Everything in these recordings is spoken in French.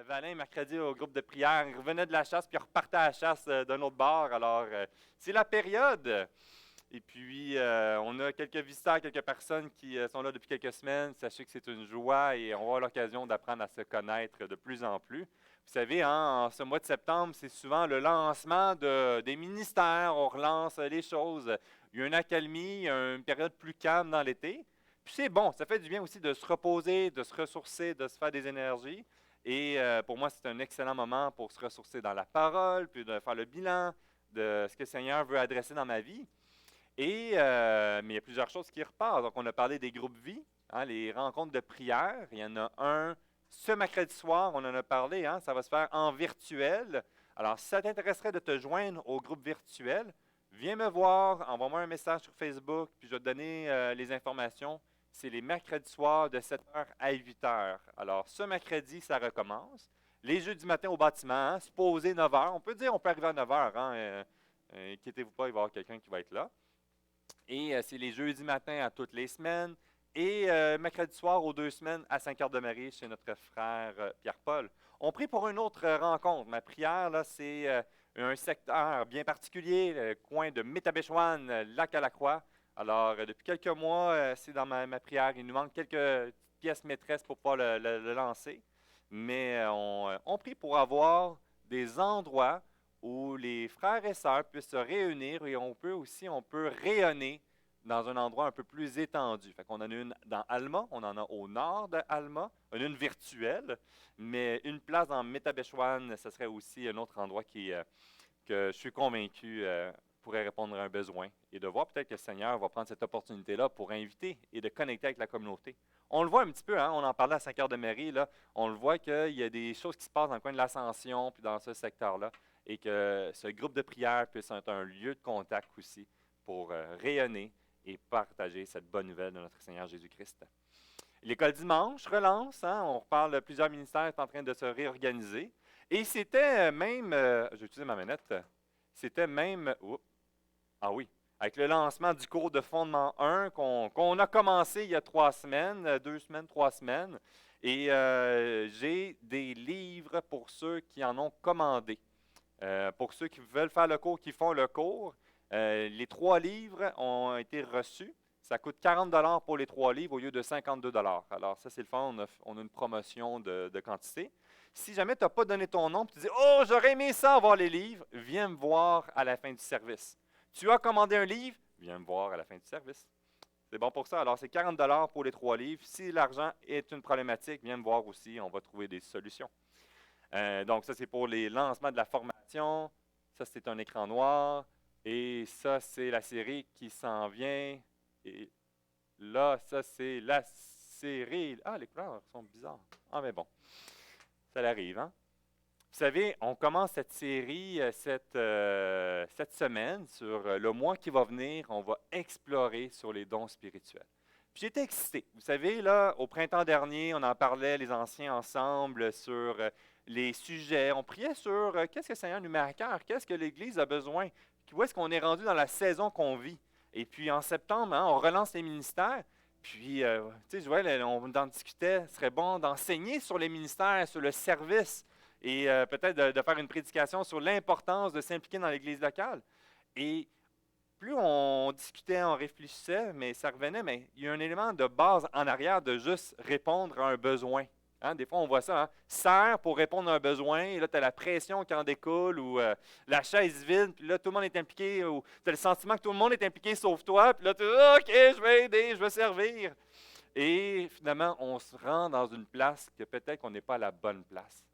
Valin, mercredi, au groupe de prière, il revenait de la chasse, puis il repartait à la chasse d'un autre bord. Alors, c'est la période. Et puis, on a quelques visiteurs, quelques personnes qui sont là depuis quelques semaines. Sachez que c'est une joie et on va avoir l'occasion d'apprendre à se connaître de plus en plus. Vous savez, hein, en ce mois de septembre, c'est souvent le lancement des ministères. On relance les choses. Il y a une accalmie, il y a une période plus calme dans l'été. Puis c'est bon, ça fait du bien aussi de se reposer, de se ressourcer, de se faire des énergies. Et pour moi, c'est un excellent moment pour se ressourcer dans la parole, puis de faire le bilan de ce que le Seigneur veut adresser dans ma vie. Mais il y a plusieurs choses qui repartent. Donc, on a parlé des groupes vie, hein, les rencontres de prière. Il y en a un ce mercredi soir, on en a parlé, hein, ça va se faire en virtuel. Alors, si ça t'intéresserait de te joindre au groupe virtuel, viens me voir, envoie-moi un message sur Facebook, puis je vais te donner les informations. C'est les mercredis soirs de 7h à 8h. Alors, ce mercredi, ça recommence. Les jeudis matin au bâtiment, hein, supposé 9h. On peut dire on peut arriver à 9h. Hein, inquiétez-vous pas, il va y avoir quelqu'un qui va être là. Et c'est les jeudis matins à toutes les semaines. Et mercredi soir aux 2 semaines à Saint-Cœur-de-Marie chez notre frère Pierre-Paul. On prie pour une autre rencontre. Ma prière, là, c'est un secteur bien particulier, le coin de Métabéchouane, Lac-à-la-Croix. Alors, depuis quelques mois, c'est dans ma prière. Il nous manque quelques pièces maîtresses pour pouvoir le lancer. Mais on prie pour avoir des endroits où les frères et sœurs puissent se réunir et on peut rayonner dans un endroit un peu plus étendu. Fait qu'on en a une dans Alma, on en a au nord de Alma, on a une virtuelle, mais une place dans Métabéchouane, ce serait aussi un autre endroit que je suis convaincu pourrait répondre à un besoin et de voir peut-être que le Seigneur va prendre cette opportunité-là pour inviter et de connecter avec la communauté. On le voit un petit peu, hein, on en parlait à Saint-Cœur-de-Marie, là, on le voit qu'il y a des choses qui se passent dans le coin de l'Ascension puis dans ce secteur-là et que ce groupe de prière puisse être un lieu de contact aussi pour rayonner et partager cette bonne nouvelle de notre Seigneur Jésus-Christ. L'école dimanche relance, hein, on reparle, plusieurs ministères sont en train de se réorganiser. Et c'était même, je vais utiliser ma manette, c'était même, ah oui, avec le lancement du cours de fondement 1 qu'on a commencé il y a 3 semaines, 2 semaines, 3 semaines. Et j'ai des livres pour ceux qui en ont commandé. Pour ceux qui veulent faire le cours, qui font le cours, les 3 livres ont été reçus. Ça coûte 40 $ pour les 3 livres au lieu de 52 $. Alors, ça, c'est le fun. On a une promotion de quantité. Si jamais tu n'as pas donné ton nom et tu dis oh, j'aurais aimé ça avoir les livres, viens me voir à la fin du service. Tu as commandé un livre, viens me voir à la fin du service. C'est bon pour ça. Alors, c'est 40 $ pour les 3 livres. Si l'argent est une problématique, viens me voir aussi. On va trouver des solutions. Donc, ça, c'est pour les lancements de la formation. Ça, c'est un écran noir. Et ça, c'est la série qui s'en vient. Et là, ça, c'est la série. Ah, les couleurs sont bizarres. Ah, mais bon, ça arrive, hein? Vous savez, on commence cette série cette semaine sur le mois qui va venir. On va explorer sur les dons spirituels. Puis j'étais excité. Vous savez, là, au printemps dernier, on en parlait, les anciens ensemble, sur les sujets. On priait sur qu'est-ce que le Seigneur nous met à cœur, qu'est-ce que l'Église a besoin, où est-ce qu'on est rendu dans la saison qu'on vit. Et puis en septembre, hein, on relance les ministères. Puis, tu sais, je vois, on en discutait, ce serait bon d'enseigner sur les ministères, sur le service et peut-être de faire une prédication sur l'importance de s'impliquer dans l'Église locale. Et plus on discutait, on réfléchissait, mais ça revenait, mais il y a un élément de base en arrière de juste répondre à un besoin. Hein, des fois, on voit ça, hein, sert pour répondre à un besoin, et là, tu as la pression qui en découle, ou la chaise vide, puis là, tout le monde est impliqué, ou tu as le sentiment que tout le monde est impliqué sauf toi, puis là, tu dis, OK, je vais aider, je vais servir. Et finalement, on se rend dans une place que peut-être qu'on n'est pas à la bonne place.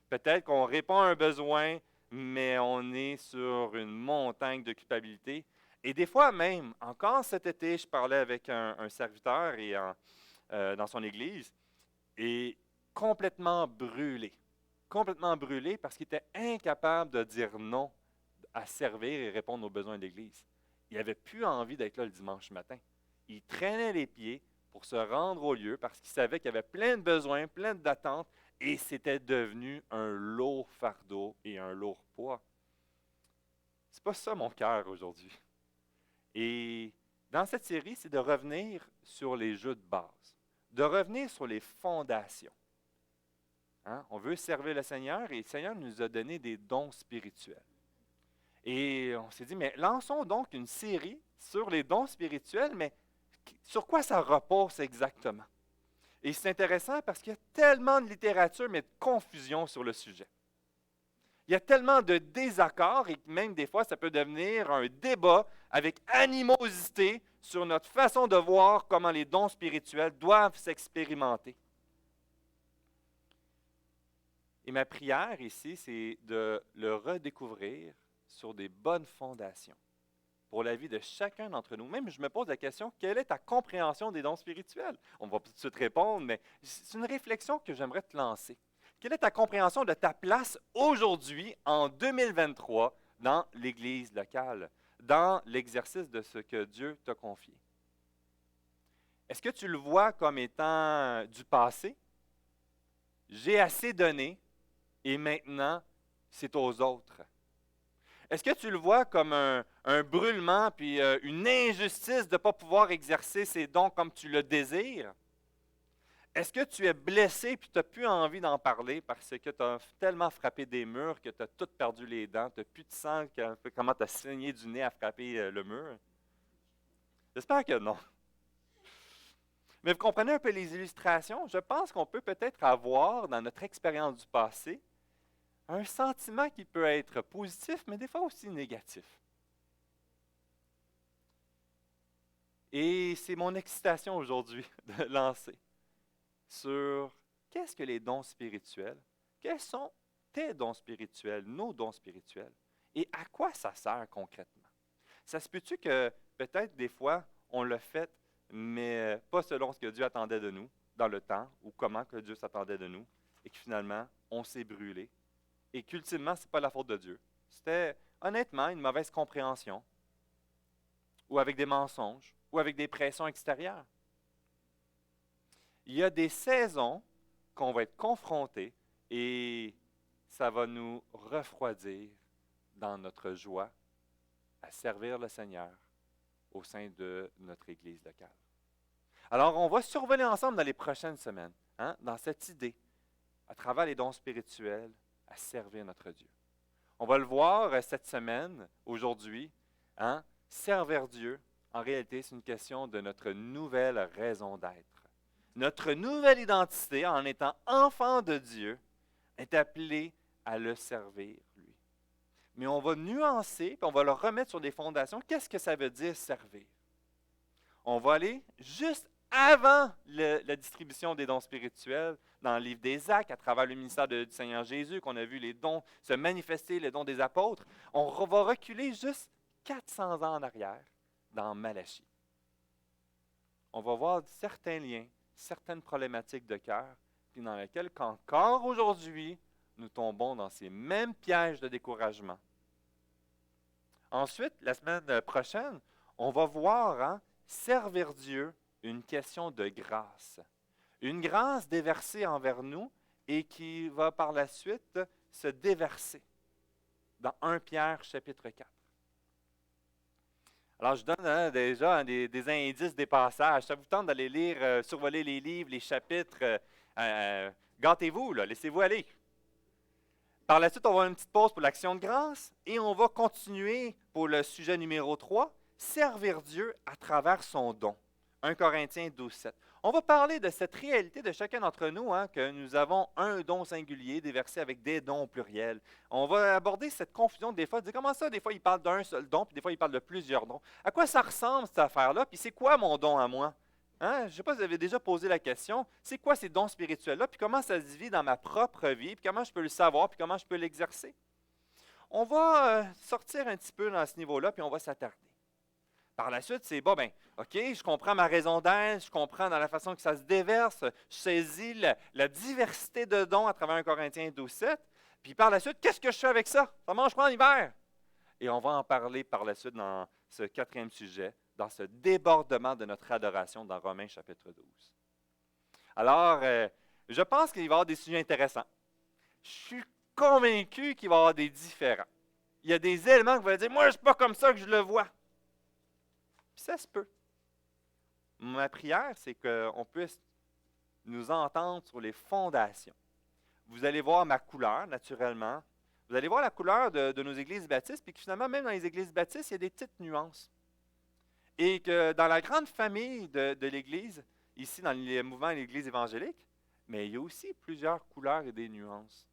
Peut-être qu'on répond à un besoin, mais on est sur une montagne de culpabilité. Et des fois même, encore cet été, je parlais avec un serviteur dans son église, et complètement brûlé parce qu'il était incapable de dire non à servir et répondre aux besoins de l'Église. Il n'avait plus envie d'être là le dimanche matin. Il traînait les pieds pour se rendre au lieu parce qu'il savait qu'il y avait plein de besoins, plein d'attentes, et c'était devenu un lourd fardeau et un lourd poids. C'est pas ça mon cœur aujourd'hui. Et dans cette série, c'est de revenir sur les jeux de base, de revenir sur les fondations. Hein? On veut servir le Seigneur et le Seigneur nous a donné des dons spirituels. Et on s'est dit, mais lançons donc une série sur les dons spirituels, mais sur quoi ça repose exactement? Et c'est intéressant parce qu'il y a tellement de littérature, mais de confusion sur le sujet. Il y a tellement de désaccords et même des fois, ça peut devenir un débat avec animosité sur notre façon de voir comment les dons spirituels doivent s'expérimenter. Et ma prière ici, c'est de le redécouvrir sur des bonnes fondations pour la vie de chacun d'entre nous. Même, je me pose la question, quelle est ta compréhension des dons spirituels? On va tout de suite répondre, mais c'est une réflexion que j'aimerais te lancer. Quelle est ta compréhension de ta place aujourd'hui, en 2023, dans l'Église locale, dans l'exercice de ce que Dieu t'a confié? Est-ce que tu le vois comme étant du passé? J'ai assez donné et maintenant, c'est aux autres. Est-ce que tu le vois comme un brûlement puis une injustice de ne pas pouvoir exercer ses dons comme tu le désires? Est-ce que tu es blessé et tu n'as plus envie d'en parler parce que tu as tellement frappé des murs que tu as tout perdu les dents, tu n'as plus de sang, comment tu as saigné du nez à frapper le mur? J'espère que non. Mais vous comprenez un peu les illustrations? Je pense qu'on peut peut-être avoir dans notre expérience du passé un sentiment qui peut être positif, mais des fois aussi négatif. Et c'est mon excitation aujourd'hui de lancer sur qu'est-ce que les dons spirituels, quels sont tes dons spirituels, nos dons spirituels, et à quoi ça sert concrètement. Ça se peut-tu que peut-être des fois on l'a fait, mais pas selon ce que Dieu attendait de nous dans le temps, ou comment que Dieu s'attendait de nous, et que finalement on s'est brûlé. Et qu'ultimement, ce n'est pas la faute de Dieu. C'était honnêtement une mauvaise compréhension, ou avec des mensonges, ou avec des pressions extérieures. Il y a des saisons qu'on va être confrontés et ça va nous refroidir dans notre joie à servir le Seigneur au sein de notre Église locale. Alors, on va survoler ensemble dans les prochaines semaines, dans cette idée, à travers les dons spirituels, à servir notre Dieu. On va le voir cette semaine, aujourd'hui, servir Dieu, en réalité, c'est une question de notre nouvelle raison d'être. Notre nouvelle identité, en étant enfant de Dieu, est appelée à le servir, lui. Mais on va nuancer, puis on va le remettre sur des fondations. Qu'est-ce que ça veut dire servir? On va aller juste avant la distribution des dons spirituels, dans le livre des Actes, à travers le ministère du Seigneur Jésus, qu'on a vu les dons se manifester, les dons des apôtres. On va reculer juste 400 ans en arrière, dans Malachie. On va voir certains liens, certaines problématiques de cœur, puis dans lesquelles, qu'encore aujourd'hui, nous tombons dans ces mêmes pièges de découragement. Ensuite, la semaine prochaine, on va voir servir Dieu, une question de grâce. Une grâce déversée envers nous et qui va par la suite se déverser dans 1 Pierre chapitre 4. Alors, je donne déjà des indices, des passages. Ça vous tente d'aller lire, survoler les livres, les chapitres. Gâtez-vous, laissez-vous aller. Par la suite, on va avoir une petite pause pour l'action de grâce et on va continuer pour le sujet numéro 3, servir Dieu à travers son don. 1 Corinthiens 12, 7. On va parler de cette réalité de chacun d'entre nous, que nous avons un don singulier déversé avec des dons au pluriel. On va aborder cette confusion des fois, dire comment ça, des fois il parle d'un seul don, puis des fois il parle de plusieurs dons. À quoi ça ressemble cette affaire-là, puis c'est quoi mon don à moi? Je ne sais pas si vous avez déjà posé la question, c'est quoi ces dons spirituels-là, puis comment ça se vit dans ma propre vie, puis comment je peux le savoir, puis comment je peux l'exercer? On va sortir un petit peu dans ce niveau-là, puis on va s'attarder. Par la suite, c'est, OK, je comprends ma raison d'être, je comprends dans la façon que ça se déverse, je saisis la diversité de dons à travers 1 Corinthiens 12, 7, puis par la suite, qu'est-ce que je fais avec ça? Ça mange quoi en hiver? Et on va en parler par la suite dans ce 4e sujet, dans ce débordement de notre adoration dans Romains chapitre 12. Alors, je pense qu'il va y avoir des sujets intéressants. Je suis convaincu qu'il va y avoir des différents. Il y a des éléments que vous allez dire, moi, je ne suis pas comme ça que je le vois. Puis ça se peut. Ma prière, c'est qu'on puisse nous entendre sur les fondations. vous allez voir ma couleur, naturellement. Vous allez voir la couleur de nos églises baptistes, puis que finalement, même dans les églises baptistes, il y a des petites nuances. Et que dans la grande famille de l'Église, ici dans le mouvement de l'Église évangélique, mais il y a aussi plusieurs couleurs et des nuances.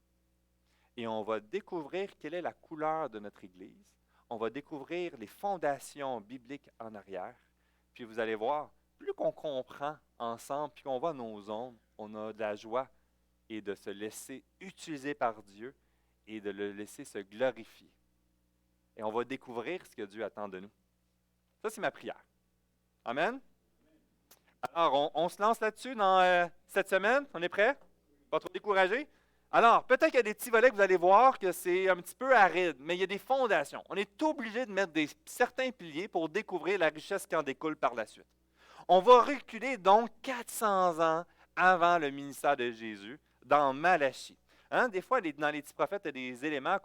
Et on va découvrir quelle est la couleur de notre Église. On va découvrir les fondations bibliques en arrière. Puis vous allez voir, plus qu'on comprend ensemble, puis qu'on voit nos zones, on a de la joie et de se laisser utiliser par Dieu et de le laisser se glorifier. Et on va découvrir ce que Dieu attend de nous. Ça, c'est ma prière. Amen. Alors, on se lance là-dessus dans cette semaine. On est prêt? Pas trop découragé? Alors, peut-être qu'il y a des petits volets que vous allez voir que c'est un petit peu aride, mais il y a des fondations. On est obligé de mettre certains piliers pour découvrir la richesse qui en découle par la suite. On va reculer donc 400 ans avant le ministère de Jésus dans Malachie. Hein? Des fois, dans les petits prophètes, il y a des éléments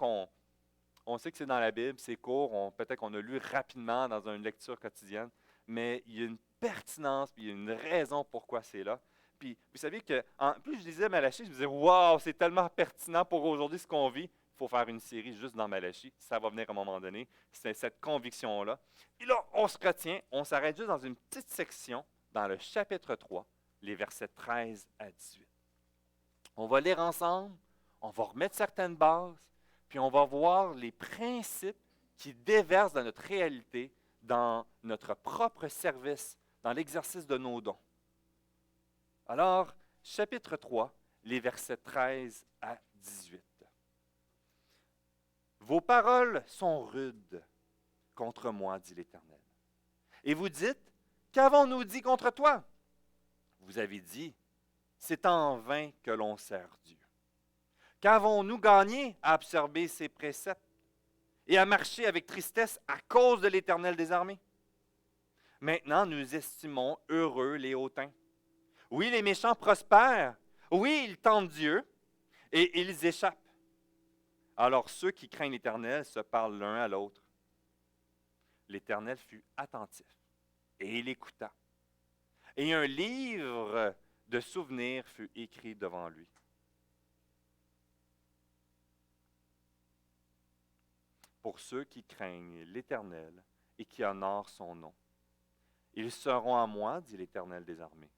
on sait que c'est dans la Bible, c'est court, peut-être qu'on a lu rapidement dans une lecture quotidienne, mais il y a une pertinence, puis il y a une raison pourquoi c'est là. Puis, vous savez que, plus je lisais Malachie, je me disais, waouh, c'est tellement pertinent pour aujourd'hui ce qu'on vit. Il faut faire une série juste dans Malachie. Ça va venir à un moment donné. C'est cette conviction-là. Et là, on se retient, on s'arrête juste dans une petite section, dans le chapitre 3, les versets 13 à 18. On va lire ensemble, on va remettre certaines bases, puis on va voir les principes qui déversent dans notre réalité, dans notre propre service, dans l'exercice de nos dons. Alors, chapitre 3, les versets 13 à 18. Vos paroles sont rudes contre moi, dit l'Éternel. Et vous dites, qu'avons-nous dit contre toi? Vous avez dit, c'est en vain que l'on sert Dieu. Qu'avons-nous gagné à observer ses préceptes et à marcher avec tristesse à cause de l'Éternel des armées? Maintenant, nous estimons heureux les hautains. Oui, les méchants prospèrent. Oui, ils tentent Dieu et ils échappent. Alors ceux qui craignent l'Éternel se parlent l'un à l'autre. L'Éternel fut attentif et il écouta. Et un livre de souvenirs fut écrit devant lui. Pour ceux qui craignent l'Éternel et qui honorent son nom. Ils seront à moi, dit l'Éternel des armées.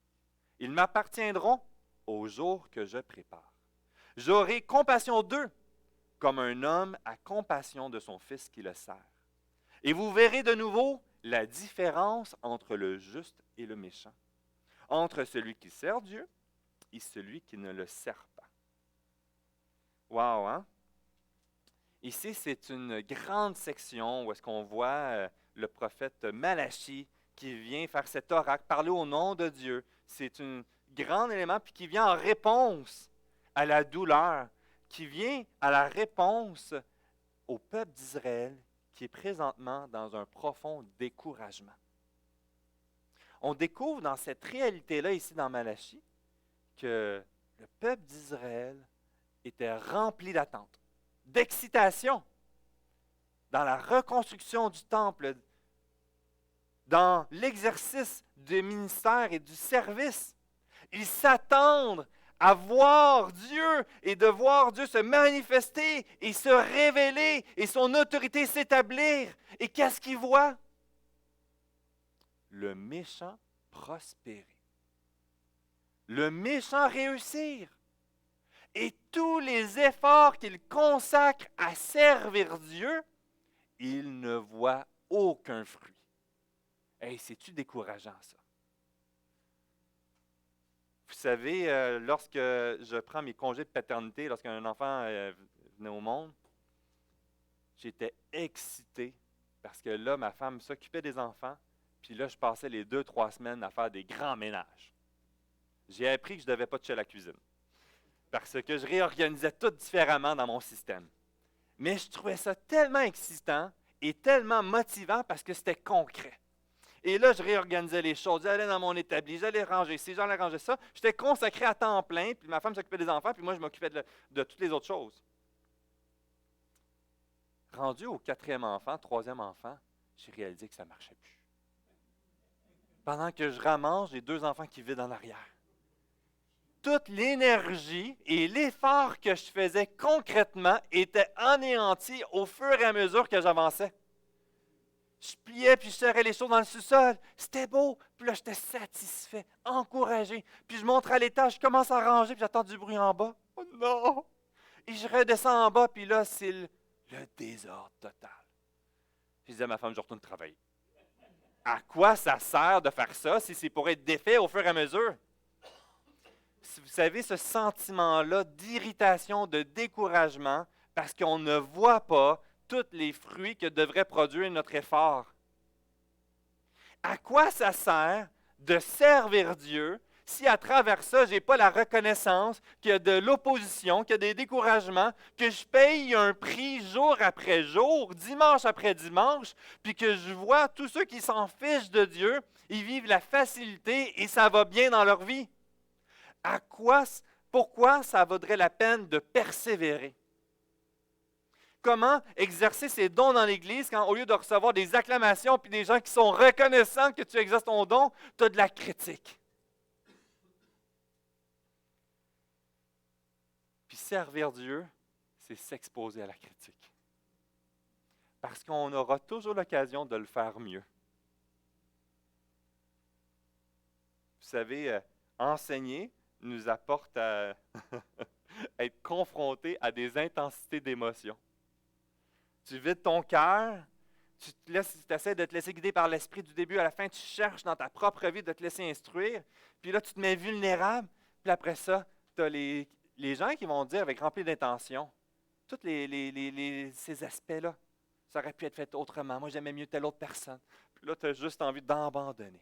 Ils m'appartiendront au jour que je prépare. J'aurai compassion d'eux, comme un homme a compassion de son fils qui le sert. Et vous verrez de nouveau la différence entre le juste et le méchant, entre celui qui sert Dieu et celui qui ne le sert pas. Wow, hein? Ici, c'est une grande section où est-ce qu'on voit le prophète Malachie qui vient faire cet oracle, parler au nom de Dieu. C'est un grand élément, puis qui vient en réponse à la douleur, qui vient à la réponse au peuple d'Israël qui est présentement dans un profond découragement. On découvre dans cette réalité-là, ici dans Malachie, que le peuple d'Israël était rempli d'attente, d'excitation dans la reconstruction du temple, dans l'exercice du ministère et du service. Ils s'attendent à voir Dieu et de voir Dieu se manifester et se révéler et son autorité s'établir. Et qu'est-ce qu'ils voient? Le méchant prospérer. Le méchant réussir. Et tous les efforts qu'il consacre à servir Dieu, il ne voit aucun fruit. Hey, c'est-tu décourageant, ça? Vous savez, lorsque je prends mes congés de paternité, lorsqu'un enfant venait au monde, j'étais excité parce que là, ma femme s'occupait des enfants, puis là, je passais les 2-3 semaines à faire des grands ménages. J'ai appris que je ne devais pas toucher à la cuisine parce que je réorganisais tout différemment dans mon système. Mais je trouvais ça tellement excitant et tellement motivant parce que c'était concret. Et là, je réorganisais les choses. J'allais dans mon établi, j'allais ranger ci, j'allais ranger ça. J'étais consacré à temps plein, puis ma femme s'occupait des enfants, puis moi, je m'occupais de toutes les autres choses. Rendu au 4e enfant, 3e enfant, j'ai réalisé que ça ne marchait plus. Pendant que je ramasse, j'ai 2 enfants qui vivent en arrière. toute l'énergie et l'effort que je faisais concrètement était anéanti au fur et à mesure que j'avançais. Je pliais, puis je serrais les choses dans le sous-sol. C'était beau. Puis là, j'étais satisfait, encouragé. Puis je monte à l'étage, je commence à ranger, puis j'entends du bruit en bas. Oh non! Et je redescends en bas, puis là, c'est le désordre total. Je disais à ma femme, je retourne travailler. À quoi ça sert de faire ça si c'est pour être défait au fur et à mesure? Vous savez, ce sentiment-là d'irritation, de découragement, parce qu'on ne voit pas tous les fruits que devrait produire notre effort. À quoi ça sert de servir Dieu si à travers ça, je n'ai pas la reconnaissance, qu'il y a de l'opposition, qu'il y a des découragements, que je paye un prix jour après jour, dimanche après dimanche, puis que je vois tous ceux qui s'en fichent de Dieu, ils vivent la facilité et ça va bien dans leur vie. Pourquoi ça vaudrait la peine de persévérer? Comment exercer ses dons dans l'Église quand, au lieu de recevoir des acclamations puis des gens qui sont reconnaissants que tu exerces ton don, tu as de la critique? Puis servir Dieu, c'est s'exposer à la critique. Parce qu'on aura toujours l'occasion de le faire mieux. Vous savez, enseigner nous apporte à être confronté à des intensités d'émotions. Tu vides ton cœur, tu essaies de te laisser guider par l'Esprit du début à la fin, tu cherches dans ta propre vie de te laisser instruire, puis là, tu te mets vulnérable, puis après ça, tu as les gens qui vont dire avec rempli d'intention, tous ces aspects-là, ça aurait pu être fait autrement, moi j'aimais mieux telle autre personne, puis là, tu as juste envie d'abandonner.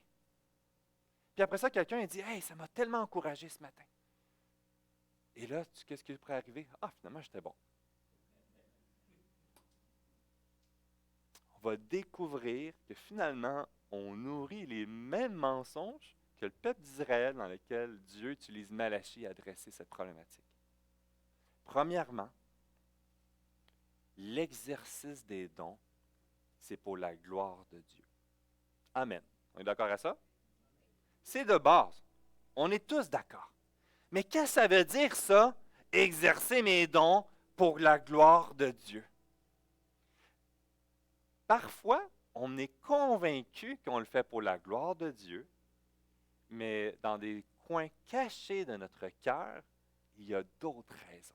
Puis après ça, quelqu'un dit « Hey, ça m'a tellement encouragé ce matin. » Et là, qu'est-ce qui pourrait arriver? Ah, finalement, j'étais bon. On va découvrir que finalement, on nourrit les mêmes mensonges que le peuple d'Israël dans lequel Dieu utilise Malachie à adresser cette problématique. Premièrement, l'exercice des dons, c'est pour la gloire de Dieu. Amen. On est d'accord à ça? C'est de base. On est tous d'accord. Mais qu'est-ce que ça veut dire ça, exercer mes dons pour la gloire de Dieu? Parfois, on est convaincu qu'on le fait pour la gloire de Dieu, mais dans des coins cachés de notre cœur, il y a d'autres raisons.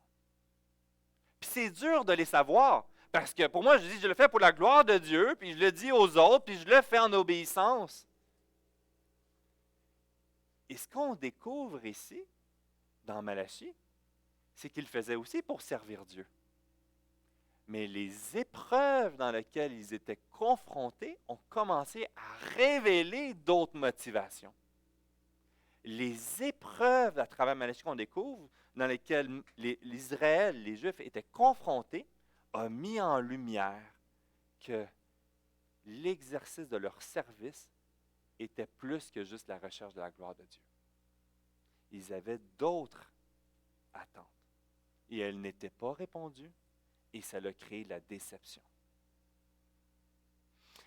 Puis c'est dur de les savoir, parce que pour moi, je dis, je le fais pour la gloire de Dieu, puis je le dis aux autres, puis je le fais en obéissance. Et ce qu'on découvre ici, dans Malachie, c'est qu'il faisait aussi pour servir Dieu. Mais les épreuves dans lesquelles ils étaient confrontés ont commencé à révéler d'autres motivations. Les épreuves à travers Malachie qu'on découvre, dans lesquelles l'Israël, les Juifs étaient confrontés, a mis en lumière que l'exercice de leur service était plus que juste la recherche de la gloire de Dieu. Ils avaient d'autres attentes. Et elles n'étaient pas répondues, et ça a créé la déception.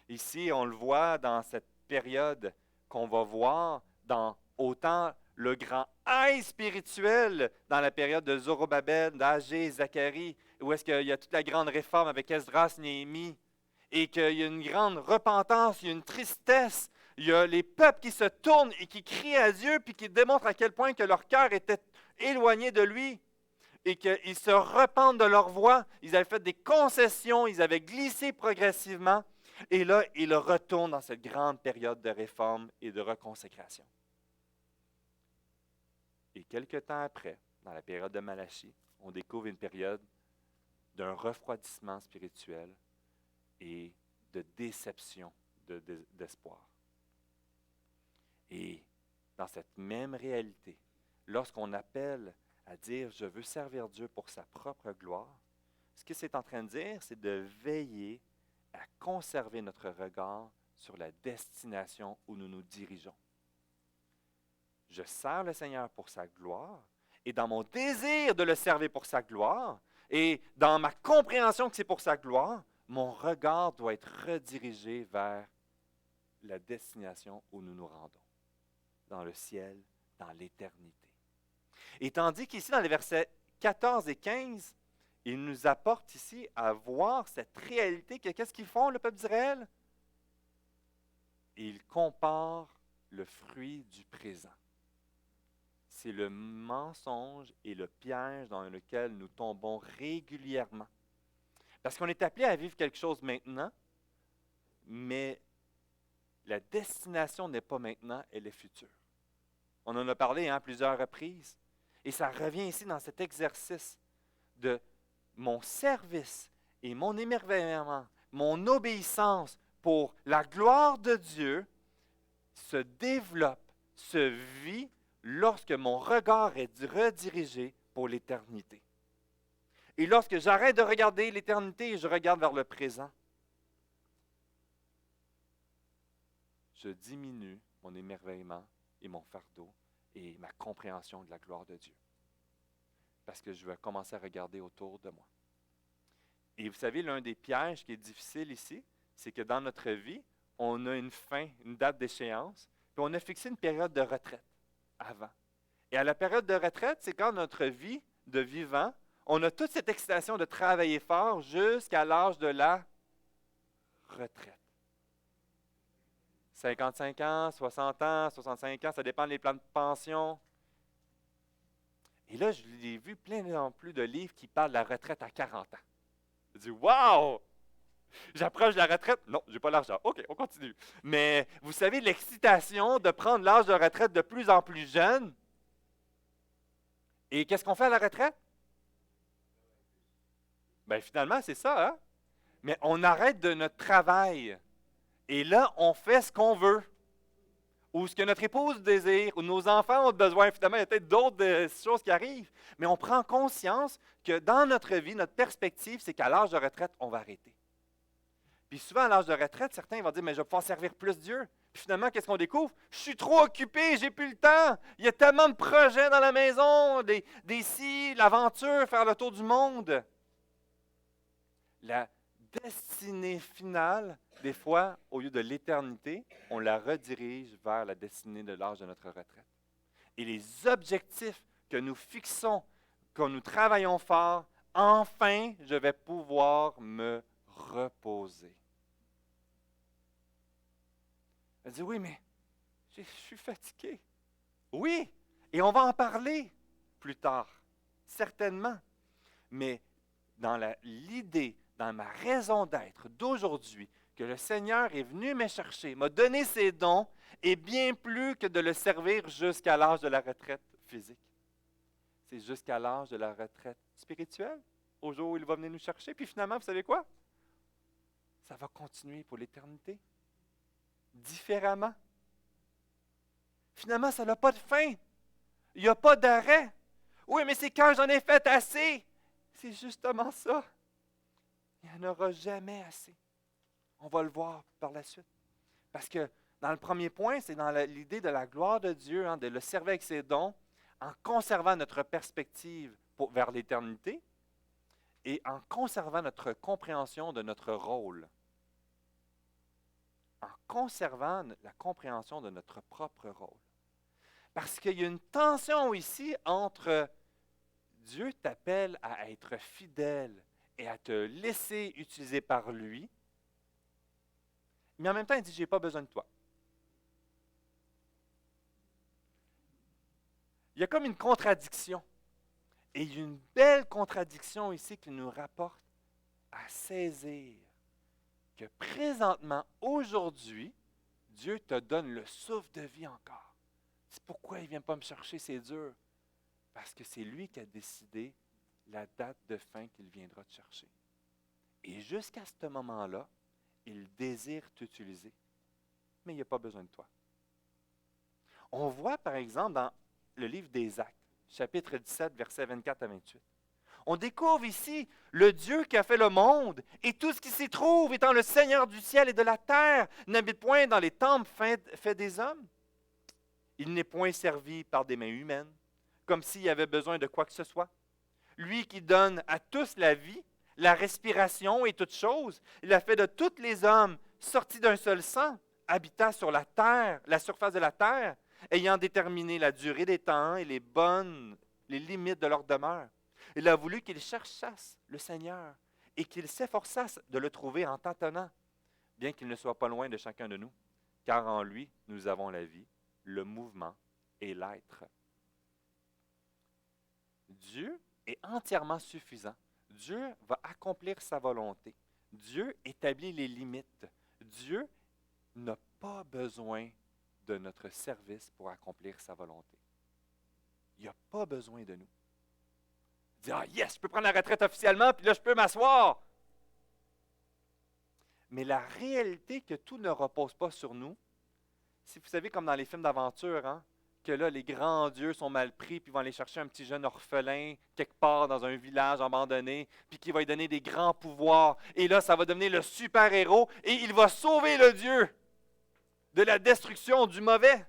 Ici, on le voit dans cette période qu'on va voir dans autant le grand high spirituel dans la période de Zorobabel, d'Agé, Zacharie, où est-ce qu'il y a toute la grande réforme avec Esdras, Néhémie, et qu'il y a une grande repentance, il y a une tristesse, il y a les peuples qui se tournent et qui crient à Dieu, puis qui démontrent à quel point que leur cœur était éloigné de lui, et qu'ils se repentent de leur voie. Ils avaient fait des concessions, ils avaient glissé progressivement, et là, ils retournent dans cette grande période de réforme et de reconsécration. Et quelque temps après, dans la période de Malachie, on découvre une période d'un refroidissement spirituel et de déception, d'espoir. Et dans cette même réalité, lorsqu'on appelle à dire « je veux servir Dieu pour sa propre gloire », ce que c'est en train de dire, c'est de veiller à conserver notre regard sur la destination où nous nous dirigeons. Je sers le Seigneur pour sa gloire, et dans mon désir de le servir pour sa gloire, et dans ma compréhension que c'est pour sa gloire, mon regard doit être redirigé vers la destination où nous nous rendons, dans le ciel, dans l'éternité. Et tandis qu'ici, dans les versets 14 et 15, il nous apporte ici à voir cette réalité que qu'est-ce qu'ils font, le peuple d'Israël? Ils comparent le fruit du présent. C'est le mensonge et le piège dans lequel nous tombons régulièrement. Parce qu'on est appelé à vivre quelque chose maintenant, mais la destination n'est pas maintenant, elle est future. On en a parlé à plusieurs reprises. Et ça revient ici dans cet exercice de mon service et mon émerveillement, mon obéissance pour la gloire de Dieu se développe, se vit lorsque mon regard est redirigé pour l'éternité. Et lorsque j'arrête de regarder l'éternité et je regarde vers le présent, je diminue mon émerveillement et mon fardeau et ma compréhension de la gloire de Dieu. Parce que je vais commencer à regarder autour de moi. Et vous savez, l'un des pièges qui est difficile ici, c'est que dans notre vie, on a une fin, une date d'échéance, puis on a fixé une période de retraite avant. Et à la période de retraite, c'est quand notre vie de vivant, on a toute cette excitation de travailler fort jusqu'à l'âge de la retraite. 55 ans, 60 ans, 65 ans, ça dépend des plans de pension. Et là, je l'ai vu plein non plus de livres qui parlent de la retraite à 40 ans. Je dis, wow! J'approche de la retraite? Non, je n'ai pas l'argent. OK, on continue. Mais vous savez, l'excitation de prendre l'âge de retraite de plus en plus jeune. Et qu'est-ce qu'on fait à la retraite? Bien, finalement, c'est ça, hein? Mais on arrête de notre travail. Et là, on fait ce qu'on veut. Ou ce que notre épouse désire, ou nos enfants ont besoin. Finalement, il y a peut-être d'autres choses qui arrivent. Mais on prend conscience que dans notre vie, notre perspective, c'est qu'à l'âge de retraite, on va arrêter. Puis souvent, à l'âge de retraite, certains vont dire, mais je vais pouvoir servir plus Dieu. Puis finalement, qu'est-ce qu'on découvre? Je suis trop occupé, j'ai plus le temps. Il y a tellement de projets dans la maison, des ci, l'aventure, faire le tour du monde. La destinée finale, des fois, au lieu de l'éternité, on la redirige vers la destinée de l'âge de notre retraite. Et les objectifs que nous fixons, que nous travaillons fort, enfin, je vais pouvoir me reposer. Elle dit, oui, mais je suis fatigué. Oui, et on va en parler plus tard, certainement. Mais dans l'idée, dans ma raison d'être d'aujourd'hui, que le Seigneur est venu me chercher, m'a donné ses dons, est bien plus que de le servir jusqu'à l'âge de la retraite physique. C'est jusqu'à l'âge de la retraite spirituelle, au jour où il va venir nous chercher. Puis finalement, vous savez quoi? Ça va continuer pour l'éternité. Différemment. Finalement, ça n'a pas de fin. Il n'y a pas d'arrêt. Oui, mais c'est quand j'en ai fait assez. C'est justement ça. Il n'y en aura jamais assez. On va le voir par la suite. Parce que dans le premier point, c'est dans l'idée de la gloire de Dieu, de le servir avec ses dons, en conservant notre perspective vers l'éternité et en conservant notre compréhension de notre rôle. En conservant la compréhension de notre propre rôle. Parce qu'il y a une tension ici entre Dieu t'appelle à être fidèle et à te laisser utiliser par lui, mais en même temps, il dit, je n'ai pas besoin de toi. Il y a comme une contradiction. Et il y a une belle contradiction ici qui nous rapporte à saisir que présentement, aujourd'hui, Dieu te donne le souffle de vie encore. C'est pourquoi il ne vient pas me chercher, c'est dur. Parce que c'est lui qui a décidé la date de fin qu'il viendra te chercher. Et jusqu'à ce moment-là, il désire t'utiliser, mais il n'a pas besoin de toi. On voit, par exemple, dans le livre des Actes, chapitre 17, versets 24 à 28. On découvre ici le Dieu qui a fait le monde et tout ce qui s'y trouve, étant le Seigneur du ciel et de la terre, n'habite point dans les temples faits des hommes. Il n'est point servi par des mains humaines, comme s'il y avait besoin de quoi que ce soit. Lui qui donne à tous la vie, la respiration et toutes choses, il a fait de tous les hommes sortis d'un seul sang, habitant sur la terre, la surface de la terre, ayant déterminé la durée des temps et les les limites de leur demeure. Il a voulu qu'ils cherchassent le Seigneur et qu'ils s'efforçassent de le trouver en tâtonnant, bien qu'il ne soit pas loin de chacun de nous, car en lui, nous avons la vie, le mouvement et l'être. Dieu est entièrement suffisant. Dieu va accomplir sa volonté. Dieu établit les limites. Dieu n'a pas besoin de notre service pour accomplir sa volonté. Il n'a pas besoin de nous. Il dit, ah yes, je peux prendre la retraite officiellement, puis là, je peux m'asseoir. Mais la réalité que tout ne repose pas sur nous, si vous savez, comme dans les films d'aventure, hein, que là, les grands dieux sont mal pris, puis vont aller chercher un petit jeune orphelin quelque part dans un village abandonné, puis qui va lui donner des grands pouvoirs. Et là, ça va devenir le super-héros, et il va sauver le Dieu de la destruction du mauvais.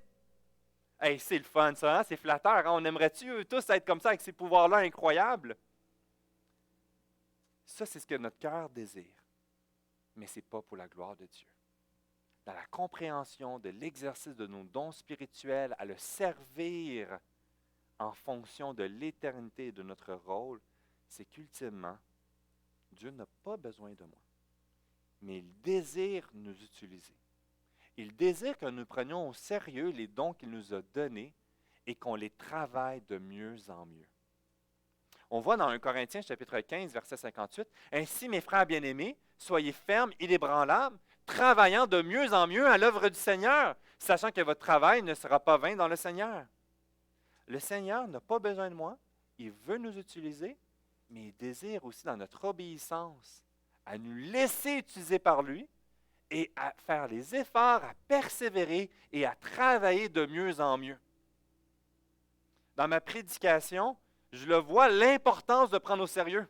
Hey, c'est le fun, ça, hein? C'est flatteur. Hein? On aimerait-tu tous être comme ça avec ces pouvoirs-là incroyables? Ça, c'est ce que notre cœur désire. Mais ce n'est pas pour la gloire de Dieu. Dans la compréhension de l'exercice de nos dons spirituels, à le servir en fonction de l'éternité et de notre rôle, c'est qu'ultimement, Dieu n'a pas besoin de moi. Mais il désire nous utiliser. Il désire que nous prenions au sérieux les dons qu'il nous a donnés et qu'on les travaille de mieux en mieux. On voit dans 1 Corinthiens chapitre 15, verset 58, « Ainsi, mes frères bien-aimés, soyez fermes, inébranlables, travaillant de mieux en mieux à l'œuvre du Seigneur, sachant que votre travail ne sera pas vain dans le Seigneur. » Le Seigneur n'a pas besoin de moi, il veut nous utiliser, mais il désire aussi dans notre obéissance à nous laisser utiliser par lui et à faire les efforts, à persévérer et à travailler de mieux en mieux. Dans ma prédication, je le vois, l'importance de prendre au sérieux.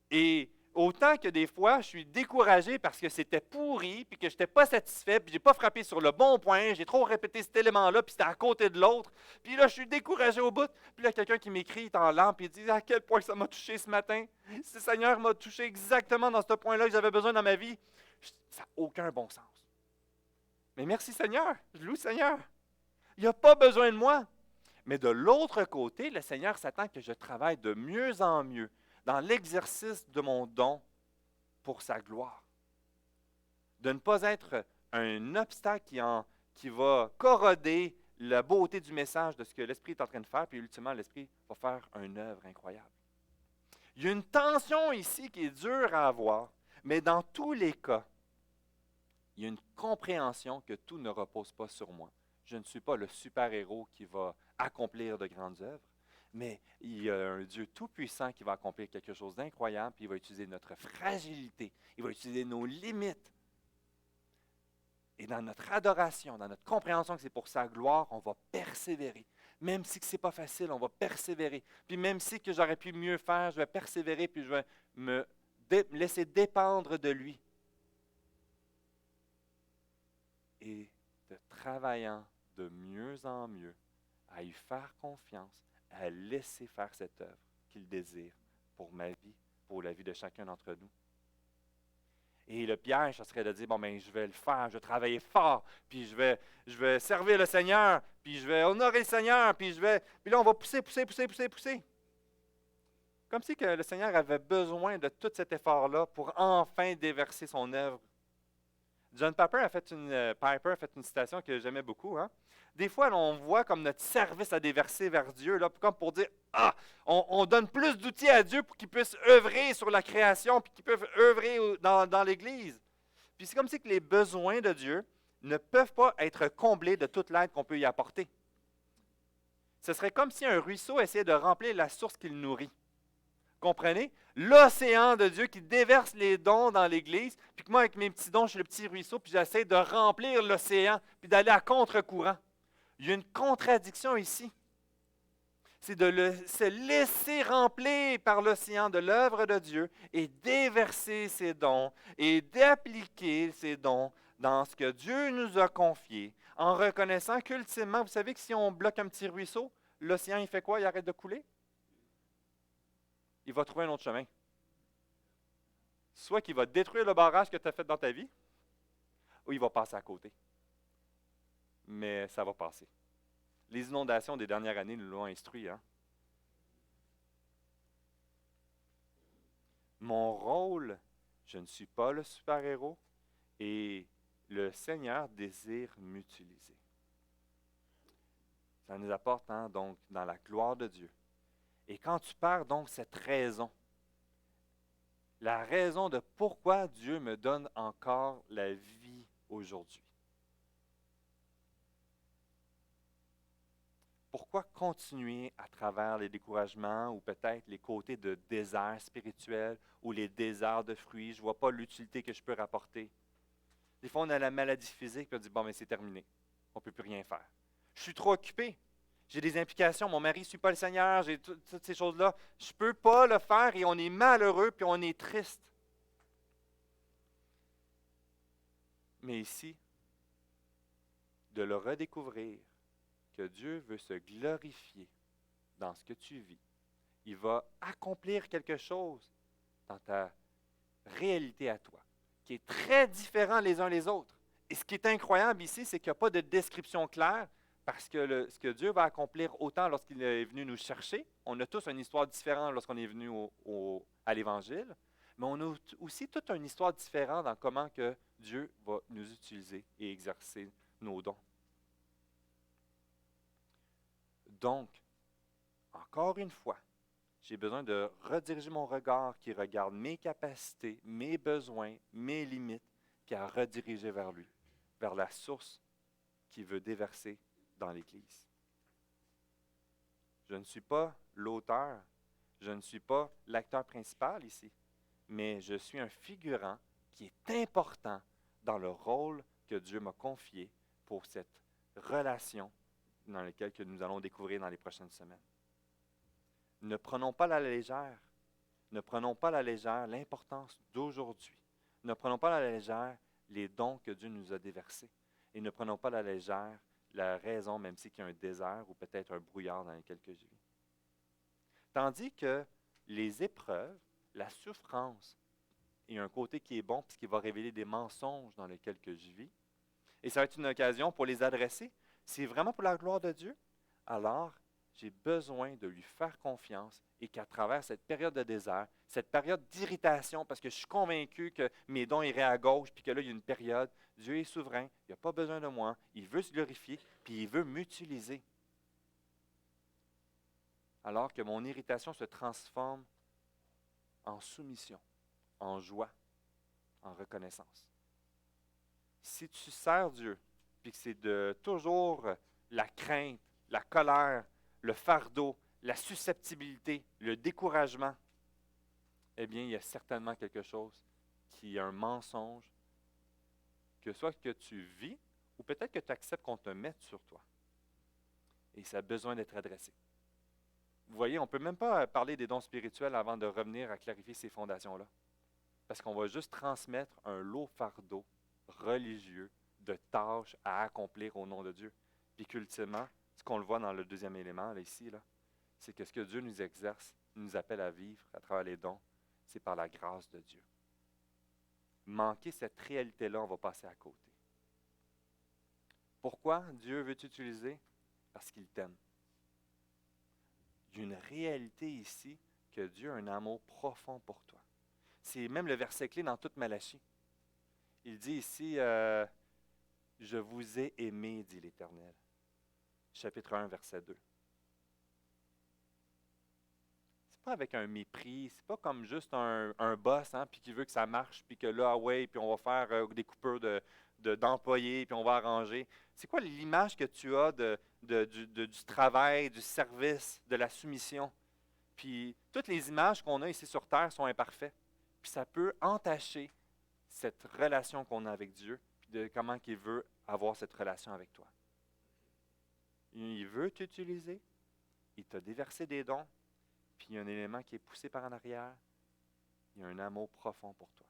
Et autant que des fois, je suis découragé parce que c'était pourri, puis que je n'étais pas satisfait, puis je n'ai pas frappé sur le bon point, j'ai trop répété cet élément-là, puis c'était à côté de l'autre. Puis là, je suis découragé au bout. Puis là, quelqu'un qui m'écrit, il est en larmes, puis il dit à quel point ça m'a touché ce matin. Ce Seigneur m'a touché exactement dans ce point-là que j'avais besoin dans ma vie. Ça n'a aucun bon sens. Mais merci Seigneur, je loue Seigneur. Il n'a pas besoin de moi. Mais de l'autre côté, le Seigneur s'attend que je travaille de mieux en mieux dans l'exercice de mon don pour sa gloire. De ne pas être un obstacle qui va corroder la beauté du message de ce que l'Esprit est en train de faire, puis ultimement, l'Esprit va faire une œuvre incroyable. Il y a une tension ici qui est dure à avoir, mais dans tous les cas, il y a une compréhension que tout ne repose pas sur moi. Je ne suis pas le super-héros qui va accomplir de grandes œuvres, mais il y a un Dieu tout-puissant qui va accomplir quelque chose d'incroyable, puis il va utiliser notre fragilité, il va utiliser nos limites. Et dans notre adoration, dans notre compréhension que c'est pour sa gloire, on va persévérer. Même si ce n'est pas facile, on va persévérer. Puis même si que j'aurais pu mieux faire, je vais persévérer, puis je vais me laisser dépendre de lui. Et de travaillant de mieux en mieux, à lui faire confiance, à laisser faire cette œuvre qu'il désire pour ma vie, pour la vie de chacun d'entre nous. Et le piège, ce serait de dire, bon, ben, je vais le faire, je vais travailler fort, puis je vais servir le Seigneur, puis je vais honorer le Seigneur, puis là, on va pousser. Comme si que le Seigneur avait besoin de tout cet effort-là pour enfin déverser son œuvre. John Piper a fait une citation que j'aimais beaucoup. Hein? Des fois, là, on voit comme notre service à déverser vers Dieu, là, comme pour dire, on donne plus d'outils à Dieu pour qu'il puisse œuvrer sur la création, puis qu'il puisse œuvrer dans l'Église. Puis c'est comme si que les besoins de Dieu ne peuvent pas être comblés de toute l'aide qu'on peut y apporter. Ce serait comme si un ruisseau essayait de remplir la source qu'il nourrit. Comprenez? L'océan de Dieu qui déverse les dons dans l'Église, puis que moi, avec mes petits dons, je suis le petit ruisseau, puis j'essaie de remplir l'océan, puis d'aller à contre-courant. Il y a une contradiction ici. C'est de se laisser remplir par l'océan de l'œuvre de Dieu et déverser ses dons et d'appliquer ses dons dans ce que Dieu nous a confié, en reconnaissant qu'ultimement, vous savez que si on bloque un petit ruisseau, l'océan, il fait quoi? Il arrête de couler? Il va trouver un autre chemin. Soit qu'il va détruire le barrage que tu as fait dans ta vie, ou il va passer à côté. Mais ça va passer. Les inondations des dernières années nous l'ont instruit. Hein? Mon rôle, je ne suis pas le super-héros et le Seigneur désire m'utiliser. Ça nous apporte donc dans la gloire de Dieu. Et quand tu perds donc cette raison, la raison de pourquoi Dieu me donne encore la vie aujourd'hui. Pourquoi continuer à travers les découragements ou peut-être les côtés de désert spirituel ou les déserts de fruits? Je ne vois pas l'utilité que je peux rapporter. Des fois, on a la maladie physique et on dit, bon, mais c'est terminé. On ne peut plus rien faire. Je suis trop occupé. J'ai des implications. Mon mari ne suit pas le Seigneur. J'ai toutes ces choses-là. Je ne peux pas le faire et on est malheureux puis on est triste. Mais ici, de le redécouvrir, que Dieu veut se glorifier dans ce que tu vis. Il va accomplir quelque chose dans ta réalité à toi, qui est très différent les uns les autres. Et ce qui est incroyable ici, c'est qu'il n'y a pas de description claire, parce que ce que Dieu va accomplir autant lorsqu'il est venu nous chercher, on a tous une histoire différente lorsqu'on est venu à l'Évangile, mais on a aussi toute une histoire différente dans comment que Dieu va nous utiliser et exercer nos dons. Donc, encore une fois, j'ai besoin de rediriger mon regard qui regarde mes capacités, mes besoins, mes limites, puis à rediriger vers lui, vers la source qui veut déverser dans l'Église. Je ne suis pas l'auteur, je ne suis pas l'acteur principal ici, mais je suis un figurant qui est important dans le rôle que Dieu m'a confié pour cette relation dans laquelle que nous allons découvrir dans les prochaines semaines. Ne prenons pas la légère. Ne prenons pas la légère l'importance d'aujourd'hui. Ne prenons pas la légère les dons que Dieu nous a déversés. Et ne prenons pas la légère la raison, même s'il y a un désert ou peut-être un brouillard dans lequel je vis. Tandis que les épreuves, la souffrance, il y a un côté qui est bon puisqu'il va révéler des mensonges dans lesquels je vis. Et ça va être une occasion pour les adresser. C'est vraiment pour la gloire de Dieu. Alors, j'ai besoin de lui faire confiance et qu'à travers cette période de désert, cette période d'irritation, parce que je suis convaincu que mes dons iraient à gauche, puis que là, il y a une période, Dieu est souverain, il n'a pas besoin de moi, il veut se glorifier, puis il veut m'utiliser. Alors que mon irritation se transforme en soumission, en joie, en reconnaissance. Si tu sers Dieu, puis que c'est de toujours la crainte, la colère, le fardeau, la susceptibilité, le découragement, eh bien, il y a certainement quelque chose qui est un mensonge, que soit que tu vis, ou peut-être que tu acceptes qu'on te mette sur toi. Et ça a besoin d'être adressé. Vous voyez, on ne peut même pas parler des dons spirituels avant de revenir à clarifier ces fondations-là. Parce qu'on va juste transmettre un lourd fardeau religieux de tâches à accomplir au nom de Dieu. Puis qu'ultimement, ce qu'on le voit dans le deuxième élément, là, ici, là, c'est que ce que Dieu nous exerce, nous appelle à vivre à travers les dons, c'est par la grâce de Dieu. Manquer cette réalité-là, on va passer à côté. Pourquoi Dieu veut t'utiliser? Parce qu'il t'aime. Il y a une réalité ici que Dieu a un amour profond pour toi. C'est même le verset clé dans toute Malachie. Il dit ici, je vous ai aimé, dit l'Éternel. Chapitre 1, verset 2. C'est pas avec un mépris, c'est pas comme juste un boss, puis qui veut que ça marche, puis que là, ouais, puis on va faire des coupures d'employés, puis on va arranger. C'est quoi l'image que tu as du travail, du service, de la soumission? Puis toutes les images qu'on a ici sur Terre sont imparfaites. Puis ça peut entacher cette relation qu'on a avec Dieu, puis de comment il veut avoir cette relation avec toi. Il veut t'utiliser, il t'a déversé des dons, puis il y a un élément qui est poussé par en arrière, il y a un amour profond pour toi.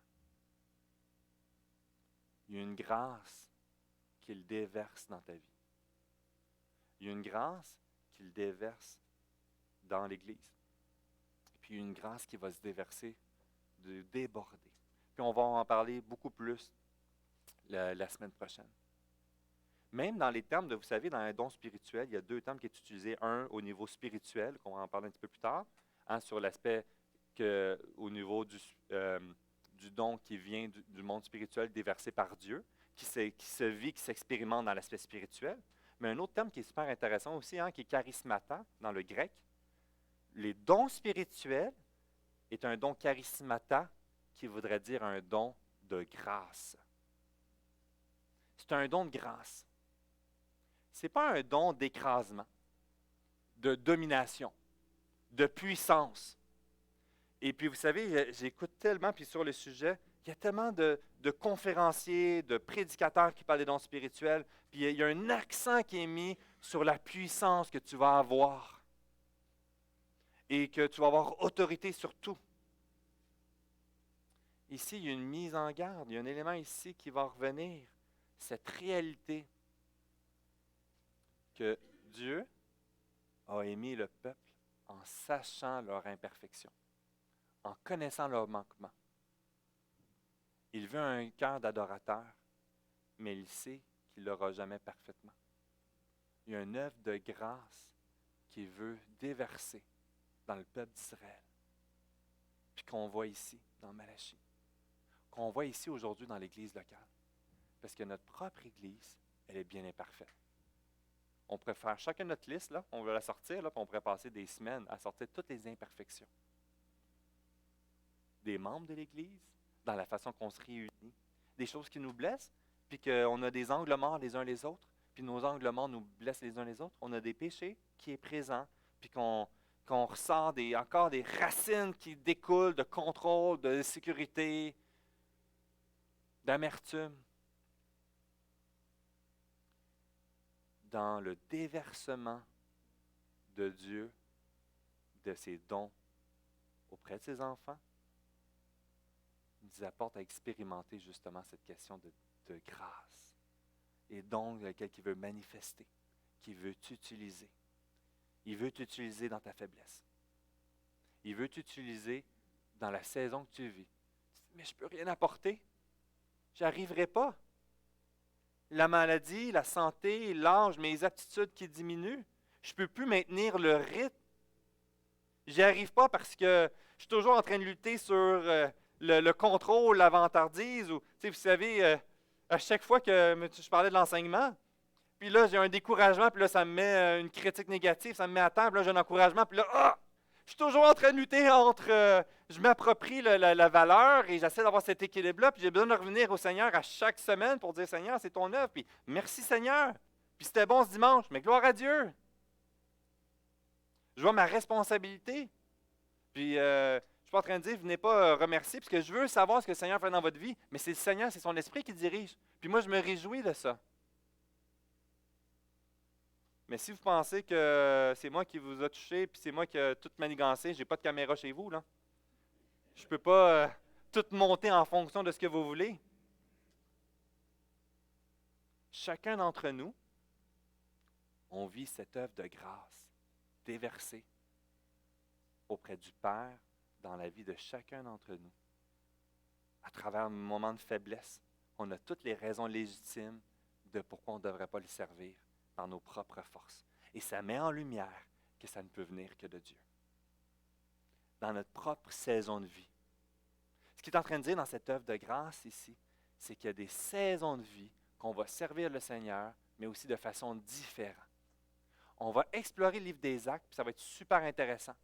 Il y a une grâce qu'il déverse dans ta vie. Il y a une grâce qu'il déverse dans l'Église. Puis il y a une grâce qui va se déverser, de déborder. Puis on va en parler beaucoup plus la semaine prochaine. Même dans les termes de, vous savez, dans les dons spirituels, il y a deux termes qui sont utilisés. Un au niveau spirituel, qu'on va en parler un petit peu plus tard, sur l'aspect au niveau du don qui vient du monde spirituel déversé par Dieu, qui se vit, qui s'expérimente dans l'aspect spirituel. Mais un autre terme qui est super intéressant aussi, hein, qui est charismata dans le grec. Les dons spirituels est un don charismata qui voudrait dire un don de grâce. C'est un don de grâce. Ce n'est pas un don d'écrasement, de domination, de puissance. Et puis, vous savez, j'écoute tellement, puis sur le sujet, il y a tellement de conférenciers, de prédicateurs qui parlent des dons spirituels, puis il y a un accent qui est mis sur la puissance que tu vas avoir et que tu vas avoir autorité sur tout. Ici, il y a une mise en garde, il y a un élément ici qui va revenir, cette réalité que Dieu a aimé le peuple en sachant leur imperfection, en connaissant leurs manquements. Il veut un cœur d'adorateur, mais il sait qu'il ne l'aura jamais parfaitement. Il y a une œuvre de grâce qu'il veut déverser dans le peuple d'Israël, puis qu'on voit ici dans Malachie, qu'on voit ici aujourd'hui dans l'Église locale. Parce que notre propre Église, elle est bien imparfaite. On pourrait faire chacun notre liste, là, on veut la sortir, là, puis on pourrait passer des semaines à sortir toutes les imperfections des membres de l'Église, dans la façon qu'on se réunit, des choses qui nous blessent, puis qu'on a des angles morts les uns les autres, puis nos angles morts nous blessent les uns les autres. On a des péchés qui est présent, puis qu'on ressort encore des racines qui découlent de contrôle, de sécurité, d'amertume. Dans le déversement de Dieu, de ses dons auprès de ses enfants, il nous apporte à expérimenter justement cette question de grâce. Et donc, lequel il veut manifester, qu'il veut t'utiliser. Il veut t'utiliser dans ta faiblesse. Il veut t'utiliser dans la saison que tu vis. Mais je ne peux rien apporter. Je n'y arriverai pas. La maladie, la santé, l'âge, mes aptitudes qui diminuent. Je ne peux plus maintenir le rythme. Je n'y arrive pas parce que je suis toujours en train de lutter sur le contrôle, la vantardise. Ou, vous savez, à chaque fois que je parlais de l'enseignement, puis là, j'ai un découragement, puis là, ça me met une critique négative, ça me met à terre, puis là, j'ai un encouragement, puis là, je suis toujours en train de lutter entre, je m'approprie la valeur et j'essaie d'avoir cet équilibre-là, puis j'ai besoin de revenir au Seigneur à chaque semaine pour dire, Seigneur, c'est ton œuvre, puis merci Seigneur, puis c'était bon ce dimanche, mais gloire à Dieu. Je vois ma responsabilité, puis je ne suis pas en train de dire, venez pas remercier, parce que je veux savoir ce que le Seigneur fait dans votre vie, mais c'est le Seigneur, c'est son esprit qui dirige, puis moi, je me réjouis de ça. Mais si vous pensez que c'est moi qui vous a touché, puis c'est moi qui ai tout manigancé, j'ai pas de caméra chez vous, là. Je ne peux pas tout monter en fonction de ce que vous voulez. Chacun d'entre nous, on vit cette œuvre de grâce déversée auprès du Père dans la vie de chacun d'entre nous. À travers un moment de faiblesse, on a toutes les raisons légitimes de pourquoi on ne devrait pas le servir dans nos propres forces. Et ça met en lumière que ça ne peut venir que de Dieu. Dans notre propre saison de vie. Ce qu'il est en train de dire dans cette œuvre de grâce ici, c'est qu'il y a des saisons de vie qu'on va servir le Seigneur, mais aussi de façon différente. On va explorer le livre des Actes, puis ça va être super intéressant.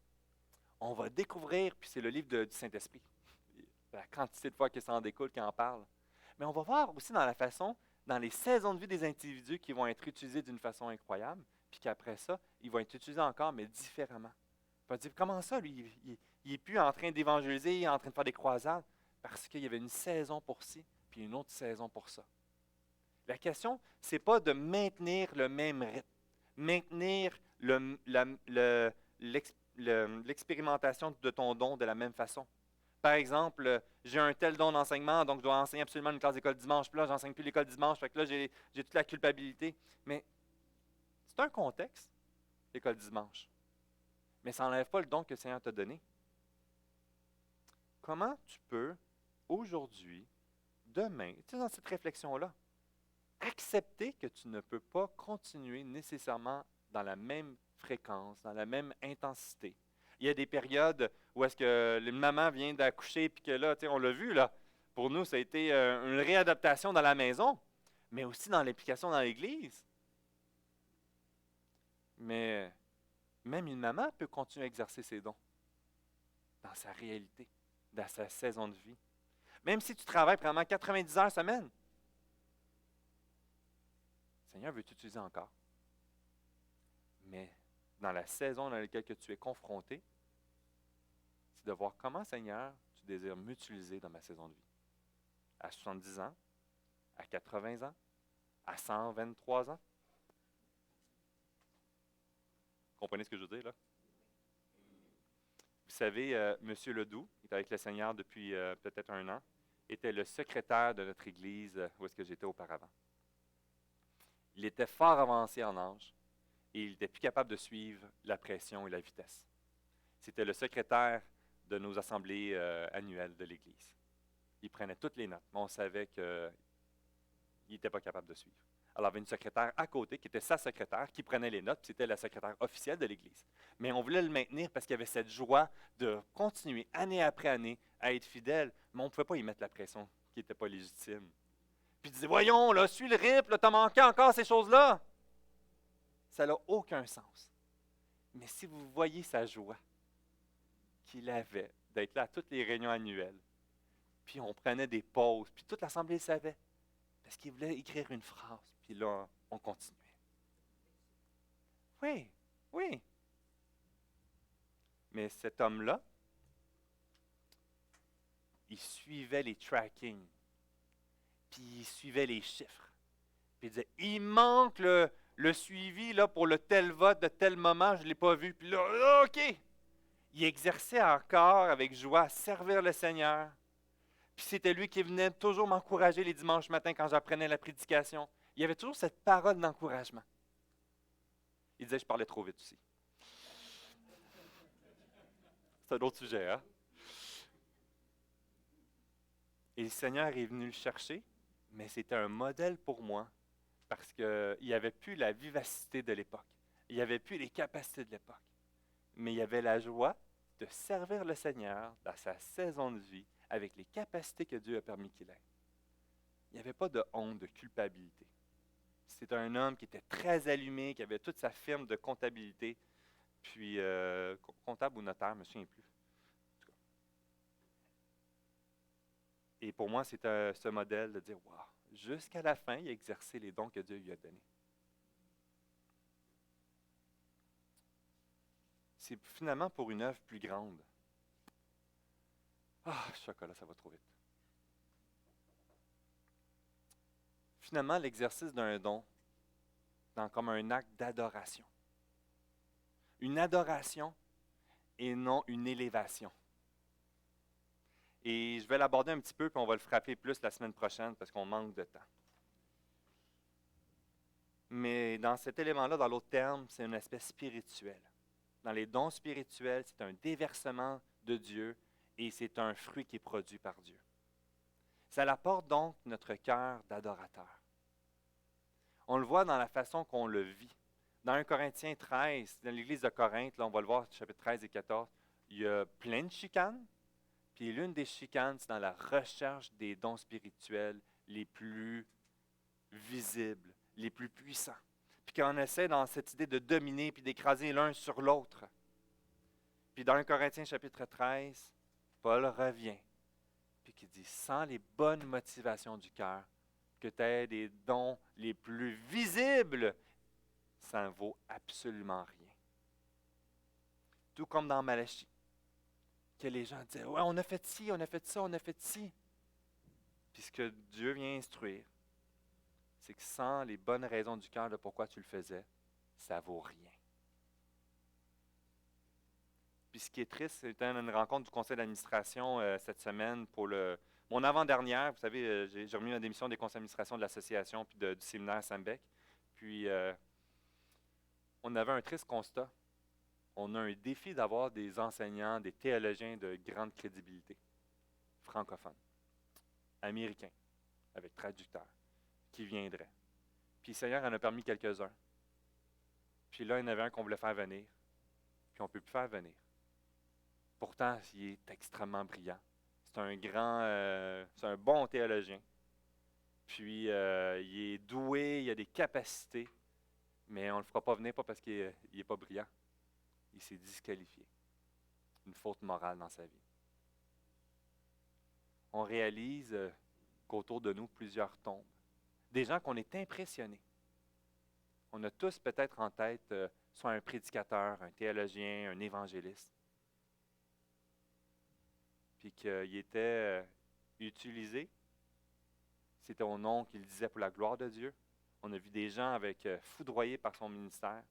On va découvrir, puis c'est le livre du Saint-Esprit, la quantité de fois que ça en découle, qui en parle. Mais on va voir aussi dans la façon, dans les saisons de vie des individus qui vont être utilisés d'une façon incroyable, puis qu'après ça, ils vont être utilisés encore, mais différemment. On va dire, comment ça, lui, il n'est plus en train d'évangéliser, il est en train de faire des croisades, parce qu'il y avait une saison pour ci, puis une autre saison pour ça. La question, ce n'est pas de maintenir le même rythme, maintenir l'expérimentation de ton don de la même façon. Par exemple, j'ai un tel don d'enseignement, donc je dois enseigner absolument une classe d'école dimanche, puis là, je n'enseigne plus l'école dimanche, fait que là, j'ai toute la culpabilité. Mais c'est un contexte, l'école dimanche. Mais ça n'enlève pas le don que le Seigneur t'a donné. Comment tu peux, aujourd'hui, demain, tu sais, dans cette réflexion-là, accepter que tu ne peux pas continuer nécessairement dans la même fréquence, dans la même intensité, Il y a des périodes où est-ce que une maman vient d'accoucher, puis que là, tu sais, on l'a vu, là, pour nous, ça a été une réadaptation dans la maison, mais aussi dans l'implication dans l'Église. Mais même une maman peut continuer à exercer ses dons dans sa réalité, dans sa saison de vie. Même si tu travailles vraiment 90 heures semaine, le Seigneur veut t'utiliser encore. Mais dans la saison dans laquelle que tu es confronté, c'est de voir comment, Seigneur, tu désires m'utiliser dans ma saison de vie. À 70 ans, à 80 ans, à 123 ans. Vous comprenez ce que je veux dire, là? Vous savez, M. Ledoux, qui est avec le Seigneur depuis peut-être 1 an, était le secrétaire de notre Église où est-ce que j'étais auparavant. Il était fort avancé en âge et il n'était plus capable de suivre la pression et la vitesse. C'était le secrétaire de nos assemblées annuelles de l'Église. Il prenait toutes les notes, mais on savait qu'il n'était pas capable de suivre. Alors, il y avait une secrétaire à côté qui était sa secrétaire, qui prenait les notes, puis c'était la secrétaire officielle de l'Église. Mais on voulait le maintenir parce qu'il y avait cette joie de continuer année après année à être fidèle, mais on ne pouvait pas y mettre la pression qui n'était pas légitime. Puis il disait, voyons, là, suis le rythme, t'as manqué encore ces choses-là. Ça n'a aucun sens. Mais si vous voyez sa joie qu'il avait d'être là à toutes les réunions annuelles, puis on prenait des pauses, puis toute l'Assemblée le savait, parce qu'il voulait écrire une phrase, puis là, on continuait. Oui, oui. Mais cet homme-là, il suivait les trackings, puis il suivait les chiffres. Puis il disait, il manque le suivi là, pour le tel vote de tel moment, je ne l'ai pas vu. Puis là, OK. Il exerçait encore avec joie à servir le Seigneur. Puis c'était lui qui venait toujours m'encourager les dimanches matins quand j'apprenais la prédication. Il y avait toujours cette parole d'encouragement. Il disait, je parlais trop vite aussi. C'est un autre sujet, hein? Et le Seigneur est venu le chercher, mais c'était un modèle pour moi parce qu'il n'y avait plus la vivacité de l'époque. Il n'y avait plus les capacités de l'époque. Mais il y avait la joie de servir le Seigneur dans sa saison de vie avec les capacités que Dieu a permis qu'il ait. Il n'y avait pas de honte, de culpabilité. C'était un homme qui était très allumé, qui avait toute sa firme de comptabilité, puis comptable ou notaire, je ne me souviens plus. Et pour moi, c'est ce modèle de dire, wow, jusqu'à la fin, il a exercé les dons que Dieu lui a donnés. C'est finalement pour une œuvre plus grande. Ah, chocolat, ça va trop vite. Finalement, l'exercice d'un don, comme un acte d'adoration. Une adoration et non une élévation. Et je vais l'aborder un petit peu, puis on va le frapper plus la semaine prochaine parce qu'on manque de temps. Mais dans cet élément-là, dans l'autre terme, c'est un aspect spirituel. Dans les dons spirituels, c'est un déversement de Dieu et c'est un fruit qui est produit par Dieu. Ça apporte donc notre cœur d'adorateur. On le voit dans la façon qu'on le vit. Dans 1 Corinthiens 13, dans l'église de Corinthe, là, on va le voir, chapitre 13 et 14, il y a plein de chicanes. Puis l'une des chicanes, c'est dans la recherche des dons spirituels les plus visibles, les plus puissants. Puis qu'on essaie dans cette idée de dominer puis d'écraser l'un sur l'autre. Puis dans 1 Corinthiens chapitre 13, Paul revient, puis qui dit, sans les bonnes motivations du cœur, que tu aies des dons les plus visibles, ça ne vaut absolument rien. Tout comme dans Malachie, que les gens disent, ouais, on a fait ci, on a fait ça, on a fait ci. Puis ce que Dieu vient instruire, c'est que sans les bonnes raisons du cœur de pourquoi tu le faisais, ça ne vaut rien. Puis ce qui est triste, c'était une rencontre du conseil d'administration cette semaine pour mon avant-dernière. Vous savez, j'ai remis ma démission des conseils d'administration de l'association puis du séminaire Sambec. Puis on avait un triste constat. On a un défi d'avoir des enseignants, des théologiens de grande crédibilité, francophones, américains, avec traducteurs, qui viendraient. Puis le Seigneur en a permis quelques-uns. Puis là, il y en avait un qu'on voulait faire venir, puis on ne peut plus faire venir. Pourtant, il est extrêmement brillant. C'est un bon théologien. Puis, il est doué, il a des capacités, mais on ne le fera pas venir pas parce qu'il n'est pas brillant. Il s'est disqualifié. Une faute morale dans sa vie. On réalise qu'autour de nous, plusieurs tombent. Des gens qu'on est impressionnés. On a tous peut-être en tête soit un prédicateur, un théologien, un évangéliste. Puis qu'il était utilisé. C'était au nom qu'il disait pour la gloire de Dieu. On a vu des gens foudroyés par son ministère.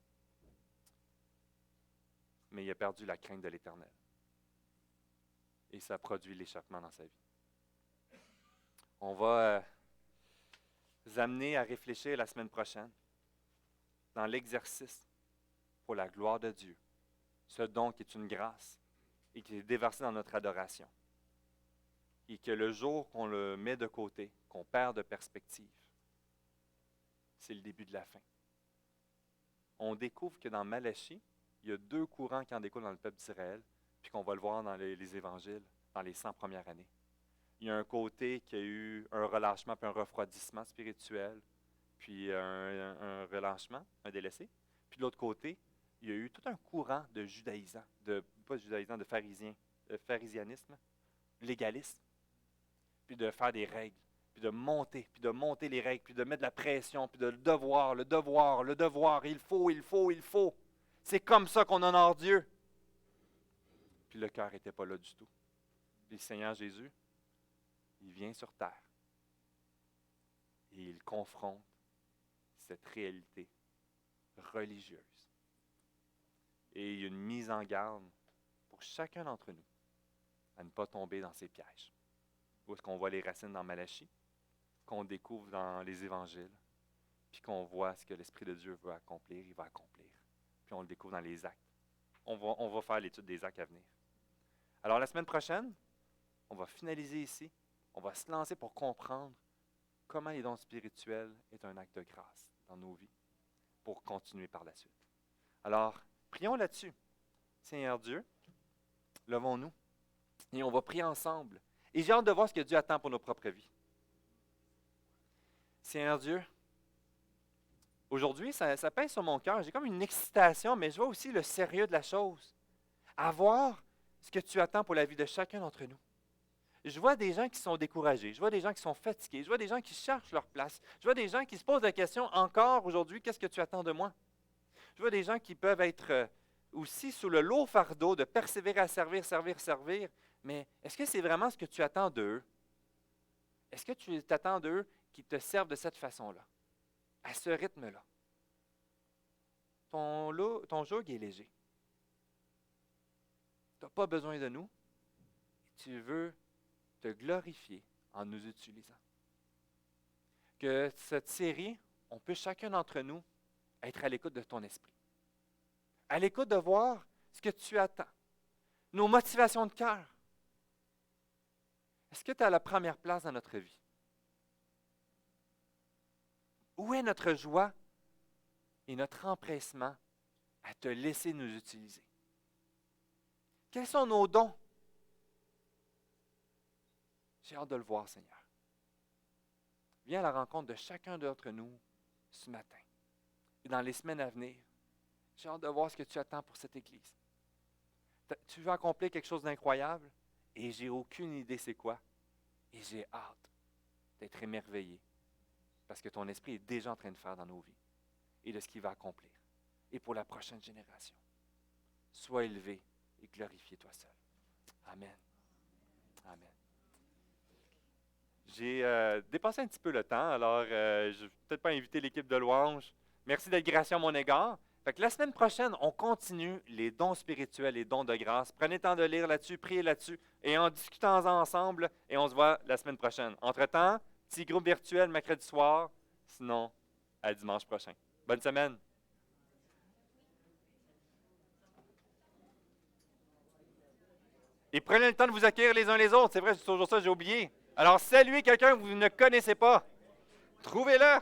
Mais il a perdu la crainte de l'Éternel. Et ça a produit l'échappement dans sa vie. On va vous amener à réfléchir la semaine prochaine dans l'exercice pour la gloire de Dieu. Ce don qui est une grâce et qui est déversé dans notre adoration. Et que le jour qu'on le met de côté, qu'on perd de perspective, c'est le début de la fin. On découvre que dans Malachie, il y a 2 courants qui en découlent dans le peuple d'Israël, puis qu'on va le voir dans les évangiles, dans les 100 premières années. Il y a un côté qui a eu un relâchement puis un refroidissement spirituel, puis un relâchement, un délaissé. Puis de l'autre côté, il y a eu tout un courant de judaïsants, de pharisianisme, légalisme, puis de faire des règles, puis de monter les règles, puis de mettre de la pression, puis de le devoir, il faut. C'est comme ça qu'on honore Dieu. Puis le cœur n'était pas là du tout. Puis le Seigneur Jésus, il vient sur terre et il confronte cette réalité religieuse. Et il y a une mise en garde pour chacun d'entre nous à ne pas tomber dans ces pièges. Où est-ce qu'on voit les racines dans Malachie, qu'on découvre dans les évangiles, puis qu'on voit ce que l'Esprit de Dieu veut accomplir, il va accomplir. Puis on le découvre dans les actes. On va faire l'étude des actes à venir. Alors la semaine prochaine, on va finaliser ici. On va se lancer pour comprendre comment les dons spirituels est un acte de grâce dans nos vies pour continuer par la suite. Alors, prions là-dessus. Seigneur Dieu, levons-nous et on va prier ensemble. Et j'ai hâte de voir ce que Dieu attend pour nos propres vies. Seigneur Dieu, aujourd'hui, ça pèse sur mon cœur. J'ai comme une excitation, mais je vois aussi le sérieux de la chose. À voir ce que tu attends pour la vie de chacun d'entre nous. Je vois des gens qui sont découragés, je vois des gens qui sont fatigués, je vois des gens qui cherchent leur place, je vois des gens qui se posent la question encore aujourd'hui, qu'est-ce que tu attends de moi? Je vois des gens qui peuvent être aussi sous le lourd fardeau de persévérer à servir, mais est-ce que c'est vraiment ce que tu attends d'eux? Est-ce que tu t'attends d'eux qui te servent de cette façon-là, à ce rythme-là? Ton joug est léger. Tu n'as pas besoin de nous. Tu veux te glorifier en nous utilisant. Que cette série, on peut chacun d'entre nous être à l'écoute de ton esprit. À l'écoute de voir ce que tu attends. Nos motivations de cœur. Est-ce que tu as la première place dans notre vie? Où est notre joie et notre empressement à te laisser nous utiliser? Quels sont nos dons? J'ai hâte de le voir, Seigneur. Viens à la rencontre de chacun d'entre nous ce matin. Et dans les semaines à venir, j'ai hâte de voir ce que tu attends pour cette Église. Tu veux accomplir quelque chose d'incroyable et j'ai aucune idée c'est quoi. Et j'ai hâte d'être émerveillé parce que ton esprit est déjà en train de faire dans nos vies et de ce qu'il va accomplir. Et pour la prochaine génération, sois élevé et glorifié toi seul. Amen. Amen. J'ai dépassé un petit peu le temps, alors je ne vais peut-être pas inviter l'équipe de louange. Merci d'être gracieux à mon égard. Fait que la semaine prochaine, on continue les dons spirituels, les dons de grâce. Prenez le temps de lire là-dessus, priez là-dessus, et en discutant ensemble, et on se voit la semaine prochaine. Entre-temps, petit groupe virtuel mercredi soir, sinon, à dimanche prochain. Bonne semaine! Et prenez le temps de vous accueillir les uns les autres. C'est vrai, c'est toujours ça, j'ai oublié. Alors, saluez quelqu'un que vous ne connaissez pas. Trouvez-le.